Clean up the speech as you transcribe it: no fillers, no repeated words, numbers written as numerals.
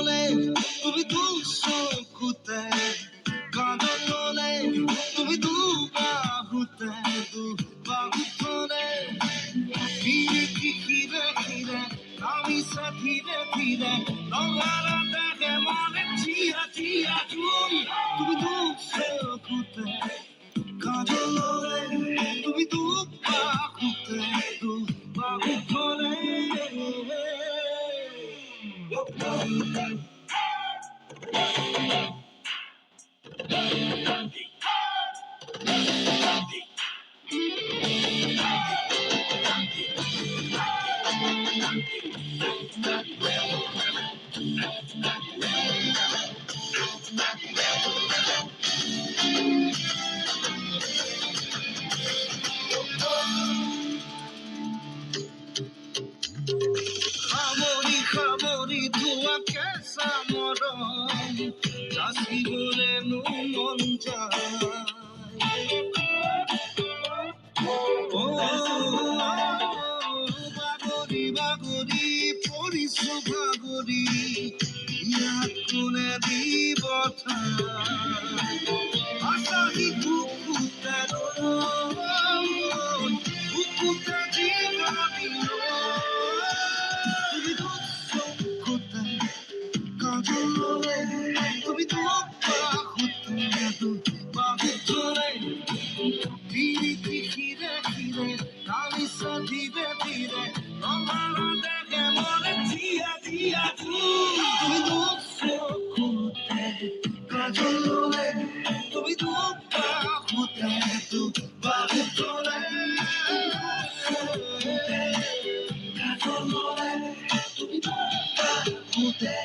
বাহুতলে তুমি দুচকুতে কাজললে তুমি দুবাহুতলে ধীরে ধীরে ধীরে নামিছে ধীরে ধীরে নলারা দেখে মনে চিয়া চিয়া তুমি দুচকুতে কাজললে তুমি দুবাহুতলে খামরি খামরি ধোঁয়া কেঁচা মরম যাচিবলে মন যায় বাগৰি বাগৰি পৰিছো ভাগৰি ইয়াত কোনে দিব আশাহী বুকুতে বুকুতে দিব তুমি দুচকুতে কাজললে তুমি দুবাহুতলে ধীরে ধীরে ধীরে নামিছে ধীরে ধীরে নলারা দেখে মনে চিয়া চিয়া তুমি দুচকুতে কাজললে তুমি দুবাহুতলে কাজললে তুমি দুবাহুতলে